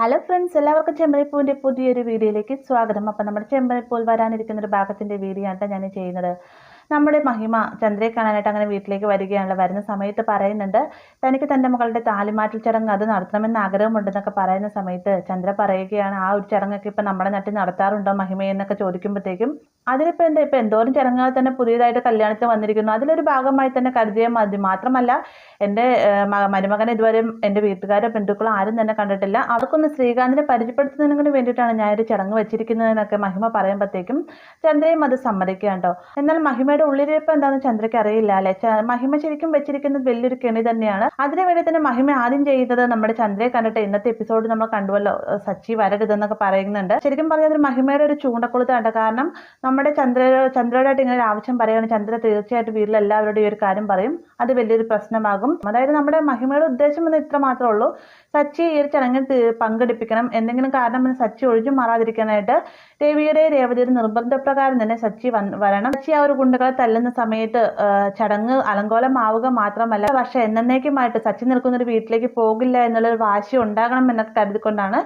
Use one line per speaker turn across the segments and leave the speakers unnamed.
Hello friends, എല്ലാവർക്കും ചെമ്പരിപ്പൂവിൻ്റെ പുതിയൊരു വീഡിയോയിലേക്ക് സ്വാഗതം. അപ്പം നമ്മുടെ ചെമ്പരിപ്പൂവിൽ വരാനിരിക്കുന്ന ഒരു ഭാഗത്തിൻ്റെ വീഡിയോ ആണ് ഞാൻ ചെയ്യുന്നത്. നമ്മുടെ മഹിമ ചന്ദ്രയെ കാണാനായിട്ട് അങ്ങനെ വീട്ടിലേക്ക് വരികയാണല്ലോ. വരുന്ന സമയത്ത് പറയുന്നുണ്ട് തനിക്ക് തൻ്റെ മകളുടെ താലിമാറ്റൽ ചടങ്ങ് അത് നടത്തണമെന്ന് ആഗ്രഹമുണ്ടെന്നൊക്കെ പറയുന്ന സമയത്ത് ചന്ദ്ര പറയുകയാണ്, ആ ഒരു ചടങ്ങൊക്കെ ഇപ്പം നമ്മുടെ നാട്ടിൽ നടത്താറുണ്ടോ മഹിമയെന്നൊക്കെ ചോദിക്കുമ്പോഴത്തേക്കും അതിനിപ്പോൾ എന്താ, ഇപ്പം എന്തോരം ചടങ്ങുകൾ തന്നെ പുതിയതായിട്ട് കല്യാണത്തിന് വന്നിരിക്കുന്നു, അതിലൊരു ഭാഗമായി തന്നെ കരുതിയാൽ മതി. മാത്രമല്ല എൻ്റെ മരുമകനെ ഇതുവരെ എൻ്റെ വീട്ടുകാരോ ബന്ധുക്കളോ ആരും തന്നെ കണ്ടിട്ടില്ല. അവർക്കൊന്ന് ശ്രീകാന്തിനെ പരിചയപ്പെടുത്തുന്നതിന് വേണ്ടിയിട്ടാണ് ഞാനൊരു ചടങ്ങ് വെച്ചിരിക്കുന്നതെന്നൊക്കെ മഹിമ പറയുമ്പോഴത്തേക്കും ചന്ദ്രയും അത് സമ്മതിക്കുകയാണ്ടോ. എന്നാൽ മഹിമയുടെ ഉള്ളിലിരിപ്പ് എന്താണെന്ന് ചന്ദ്രയ്ക്ക് അറിയില്ല അല്ലെ. മഹിമ ശരിക്കും വെച്ചിരിക്കുന്നത് വലിയൊരു കെണി തന്നെയാണ്. അതിനു വേണ്ടി തന്നെ മഹിമ ആദ്യം ചെയ്യുന്നത് നമ്മുടെ ചന്ദ്രയെ കണ്ടിട്ട് ഇന്നത്തെ എപ്പിസോഡ് നമ്മൾ കണ്ടുവല്ലോ, സച്ചി വരരുതെന്നൊക്കെ പറയുന്നുണ്ട്. ശരിക്കും പറഞ്ഞാൽ മഹിമയുടെ ഒരു ചൂണ്ടക്കൊളുത്താണ്. കാരണം നമ്മുടെ ചന്ദ്രയോടായിട്ട് ഇങ്ങനെ ഒരു ആവശ്യം പറയുകയാണ്. ചന്ദ്ര തീർച്ചയായിട്ടും വീട്ടിലെല്ലാവരോടും ഈ ഒരു കാര്യം പറയും, അത് വലിയൊരു പ്രശ്നമാകും. അതായത് നമ്മുടെ മഹിമയുടെ ഉദ്ദേശം എന്ന് ഇത്ര മാത്രമേ ഉള്ളൂ, സച്ചി ഈ ഒരു ചടങ്ങിൽ പങ്കെടുപ്പിക്കണം. എന്തെങ്കിലും കാരണം സച്ചി ഒഴിഞ്ഞു മാറാതിരിക്കാനായിട്ട് രേവതിയുടെ നിർബന്ധപ്രകാരം തന്നെ സച്ചി വരണം. സച്ചി ആ ഒരു ഗുണ്ടകളെ തല്ലുന്ന സമയത്ത് ചടങ്ങ് അലങ്കോലമാവുക മാത്രമല്ല, പക്ഷെ എന്നേക്കുമായിട്ട് സച്ചി നിൽക്കുന്ന ഒരു വീട്ടിലേക്ക് പോകില്ല എന്നുള്ളൊരു വാശി ഉണ്ടാകണം എന്നൊക്കെ കരുതിക്കൊണ്ടാണ്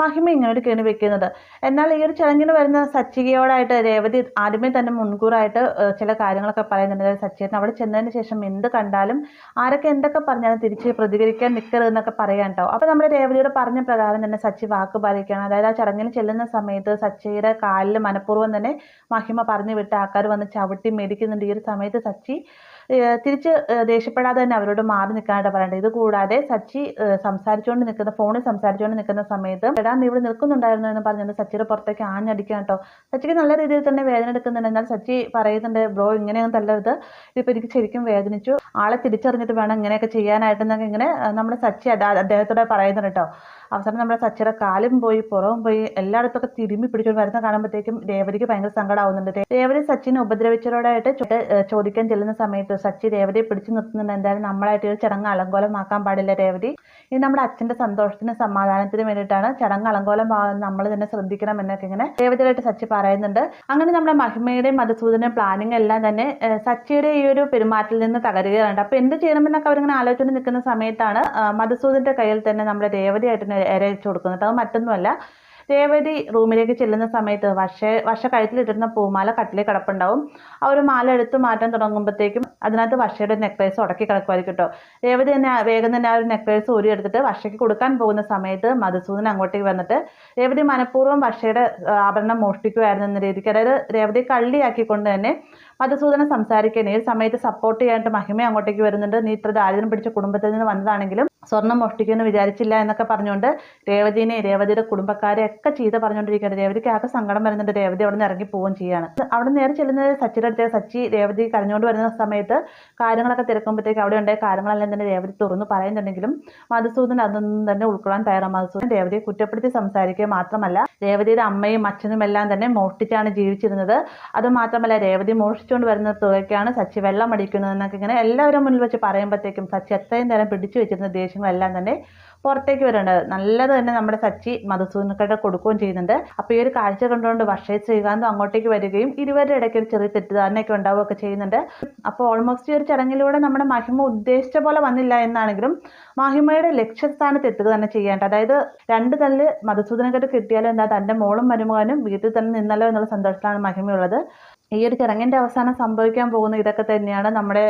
മഹിമ ഇങ്ങനെ ഒരു കെണി വെക്കുന്നത്. എന്നാൽ ഈ ഒരു ചടങ്ങിന് വരുന്ന സച്ചികയോടായിട്ട് രേവതി ആദ്യമേ തന്നെ മുൻകൂറായിട്ട് ചില കാര്യങ്ങളൊക്കെ പറയുന്നുണ്ട്. അതായത് സച്ചിയേട്ടൻ അവിടെ ചെന്നതിന് ശേഷം എന്ത് കണ്ടാലും ആരൊക്കെ എന്തൊക്കെ പറഞ്ഞാലും തിരിച്ച് പ്രതികരിക്കാൻ നിൽക്കരുത് എന്നൊക്കെ പറയാൻ കേട്ടോ. അപ്പോൾ നമ്മുടെ രേവതിയുടെ പറഞ്ഞ പ്രകാരം തന്നെ സച്ചി വാക്ക് പാലിക്കുകയാണ്. അതായത് ആ ചടങ്ങിന് ചെല്ലുന്ന സമയത്ത് സച്ചിയുടെ കാലിൽ മനഃപൂർവ്വം തന്നെ മഹിമ പറഞ്ഞു വിട്ട് ആൾക്കാർ വന്ന് ചവിട്ടി മേടിക്കുന്നുണ്ട്. ഈ ഒരു സമയത്ത് സച്ചി തിരിച്ച് ദേഷ്യപ്പെടാതെ തന്നെ അവരോട് മാറി നിൽക്കാനായിട്ട് പറയേണ്ടത്. ഇത് കൂടാതെ സച്ചി ഫോണിൽ സംസാരിച്ചുകൊണ്ട് നിൽക്കുന്ന സമയത്ത് എടാ നീ ഇവിടെ നിൽക്കുന്നുണ്ടായിരുന്നു എന്ന് പറഞ്ഞത് സച്ചിയുടെ പുറത്തേക്ക് ആഞ്ഞടിക്കാൻ കേട്ടോ. സച്ചിക്ക് നല്ല രീതിയിൽ തന്നെ വേദന എടുക്കുന്നുണ്ട്. എന്നാൽ സച്ചി പറയുന്നുണ്ട്, ബ്രോ ഇങ്ങനെയൊന്നും തല്ലരുത്, ഇതിപ്പോൾ എനിക്ക് ശരിക്കും വേദനിച്ചു, ആളെ തിരിച്ചറിഞ്ഞിട്ട് വേണം ഇങ്ങനെയൊക്കെ ചെയ്യാനായിട്ടെന്നൊക്കെ ഇങ്ങനെ നമ്മുടെ സച്ചി അദ്ദേഹത്തോടെ പറയുന്നുണ്ട് കേട്ടോ. അവസാനം നമ്മുടെ സച്ചിയുടെ കാലും പോയി പുറവും പോയി എല്ലായിടത്തൊക്കെ തിരുമ്മി പിടിച്ചുകൊണ്ട് വരുന്ന കാണുമ്പോഴത്തേക്കും രേവതിക്ക് ഭയങ്കര സങ്കടമാവുന്നുണ്ട്. രേവതി സച്ചിനെ ഉപദ്രവിച്ചതോടായിട്ട് ചോദിക്കാൻ ചെല്ലുന്ന സമയത്ത് സച്ചി രേവതിയെ പിടിച്ചു നിർത്തുന്നുണ്ട്. എന്തായാലും നമ്മളായിട്ട് ഒരു ചടങ്ങ് അലങ്കോലമാക്കാൻ പാടില്ല രേവതി, ഇത് നമ്മുടെ അച്ഛൻ്റെ സന്തോഷത്തിനും സമാധാനത്തിനും വേണ്ടിയിട്ടാണ്, ചടങ്ങ് അലങ്കോലമാകുന്നത് നമ്മൾ തന്നെ ശ്രദ്ധിക്കണം എന്നൊക്കെ ഇങ്ങനെ രേവതിയായിട്ട് സച്ചി പറയുന്നുണ്ട്. അങ്ങനെ നമ്മുടെ മഹിമയുടെയും മധുസൂദന പ്ലാനിങ് എല്ലാം തന്നെ സച്ചിയുടെ ഈ ഒരു പെരുമാറ്റത്തിൽ നിന്ന് തകരുകയാണ്. അപ്പോൾ എന്ത് ചെയ്യണമെന്നൊക്കെ അവരിങ്ങനെ ആലോചിച്ചുകൊണ്ട് നിൽക്കുന്ന സമയത്താണ് മധുസൂദന്റെ കയ്യിൽ തന്നെ നമ്മുടെ രേവതിയായിട്ട് ഇരച്ചു കൊടുക്കുന്നത്. അത് മറ്റൊന്നുമല്ല, രേവതി റൂമിലേക്ക് ചെല്ലുന്ന സമയത്ത് വർഷ കഴുത്തിലിട്ടിരുന്ന പൂമാല കട്ടിലേ കിടപ്പുണ്ടാവും. ആ ഒരു മാല എടുത്ത് മാറ്റാൻ തുടങ്ങുമ്പോഴത്തേക്കും അതിനകത്ത് വർഷയുടെ നെക്ലേസ് ഉടക്കി കിടക്കുമായിരിക്കും കേട്ടോ. രേവതി തന്നെ വേഗം തന്നെ ആ ഒരു നെക്ലേസ് ഊരിയെടുത്തിട്ട് വർഷയ്ക്ക് കൊടുക്കാൻ പോകുന്ന സമയത്ത് മധുസൂദൻ അങ്ങോട്ടേക്ക് വന്നിട്ട് രേവതി മനഃപൂർവ്വം വർഷയുടെ ആഭരണം മോഷ്ടിക്കുമായിരുന്നു എന്ന രീതിക്ക്, അതായത് രേവതി കള്ളിയാക്കിക്കൊണ്ട് തന്നെ മധുസൂദനം സംസാരിക്കുകയാണ്. ഈ സമയത്ത് സപ്പോർട്ട് ചെയ്യാനായിട്ട് മഹിമ അങ്ങോട്ടേക്ക് വരുന്നുണ്ട്. നീ ഇത്ര ദാരിദ്ര്യം പിടിച്ച കുടുംബത്തിൽ നിന്ന് വന്നതാണെങ്കിലും സ്വർണം മോഷ്ടിക്കുമെന്ന് വിചാരിച്ചില്ല എന്നൊക്കെ പറഞ്ഞുകൊണ്ട് രേവതിയുടെ കുടുംബക്കാരെ ഒക്കെ ചീത്ത പറഞ്ഞുകൊണ്ടിരിക്കുകയാണ്. രേവതിക്ക് ആകെ സങ്കടം വരുന്നുണ്ട്. രേവതി അവിടെ നിന്ന് ഇറങ്ങി പോവുകയും ചെയ്യാണ്. അവിടെ നേരെ ചെല്ലുന്നത് സച്ചിയുടെ അടുത്ത്. സച്ചി രേവതി കരഞ്ഞുകൊണ്ട് വരുന്ന സമയത്ത് കാര്യങ്ങളൊക്കെ തിരക്കുമ്പോഴത്തേക്ക് അവിടെ ഉണ്ടായ കാര്യങ്ങളെല്ലാം തന്നെ രേവതി തുറന്നു പറയുന്നുണ്ടെങ്കിലും മധുസൂദൻ അതൊന്നും തന്നെ ഉൾക്കൊള്ളാൻ തയ്യാറാണ്. മധുസൂദൻ രേവതിയെ കുറ്റപ്പെടുത്തി സംസാരിക്കുക മാത്രമല്ല, രേവതിയുടെ അമ്മയും അച്ഛനും എല്ലാം തന്നെ മോഷ്ടിച്ചാണ് ജീവിച്ചിരുന്നത്. അതുമാത്രമല്ല രേവതി മോഷ്ടിച്ചുകൊണ്ട് വരുന്ന തുകയ്ക്കാണ് സച്ചി വെള്ളം അടിക്കുന്നത് എന്നൊക്കെ ഇങ്ങനെ എല്ലാവരും മുന്നിൽ വെച്ച് പറയുമ്പോഴത്തേക്കും സച്ചി എത്രയും നേരം പിടിച്ചു വെച്ചിരുന്ന ദേഷ്യങ്ങളെല്ലാം തന്നെ പുറത്തേക്ക് വരുന്നുണ്ട്. നല്ലത് തന്നെ നമ്മുടെ സച്ചി മധുസൂദനക്കാരുടെ കൊടുക്കുകയും ചെയ്യുന്നുണ്ട്. അപ്പോൾ ഈ ഒരു കാഴ്ച കണ്ടുകൊണ്ട് വർഷയും ശ്രീകാന്തും അങ്ങോട്ടേക്ക് വരികയും ഇരുവരുടെ ഇടയ്ക്ക് ഒരു ചെറിയ തെറ്റിദ്ധാരണയൊക്കെ ഉണ്ടാവുകയൊക്കെ ചെയ്യുന്നുണ്ട്. അപ്പോൾ ഓൾമോസ്റ്റ് ഈ ഒരു ചടങ്ങിലൂടെ നമ്മുടെ മഹിമ ഉദ്ദേശിച്ച പോലെ വന്നില്ല എന്നാണെങ്കിലും മഹിമയുടെ ലക്ഷ്യസ്ഥാനത്ത് എത്തുക തന്നെ ചെയ്യേണ്ട. അതായത് രണ്ട് തല്ല് മധുസൂദനക്കാർക്ക് കിട്ടിയാലും എന്താ, തൻ്റെ മോളും മരുമകനും വീട്ടിൽ തന്നെ നിന്നല്ലോ എന്നുള്ള സന്തോഷത്തിലാണ് മഹിമയുള്ളത്. ഈ ഒരു ചടങ്ങിൻ്റെ അവസാനം സംഭവിക്കാൻ പോകുന്ന ഇതൊക്കെ തന്നെയാണ്. നമ്മുടെ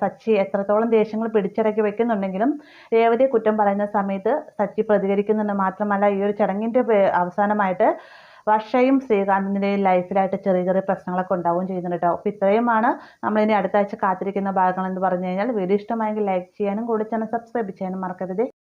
സച്ചി എത്രത്തോളം ദേഷ്യങ്ങൾ പിടിച്ചടക്കി വെക്കുന്നുണ്ടെങ്കിലും രേവതിയെ കുറ്റം പറയുന്ന സമയത്ത് സച്ചി പ്രതികരിക്കുന്നുണ്ട്. മാത്രമല്ല ഈ ഒരു ചടങ്ങിൻ്റെ അവസാനമായിട്ട് വർഷയും ശ്രീകാന്തിൻ്റെയും ലൈഫിലായിട്ട് ചെറിയ ചെറിയ പ്രശ്നങ്ങളൊക്കെ ഉണ്ടാവുകയും ചെയ്യുന്നുണ്ട് കേട്ടോ. അപ്പോൾ ഇത്രയുമാണ് നമ്മളിനി അടുത്ത ആഴ്ച കാത്തിരിക്കുന്ന ഭാഗങ്ങൾ എന്ന് പറഞ്ഞു കഴിഞ്ഞാൽ. വീഡിയോ ഇഷ്ടമായെങ്കിൽ ലൈക്ക് ചെയ്യാനും കൂടി ചാനൽ സബ്സ്ക്രൈബ് ചെയ്യാനും മറക്കരുത്.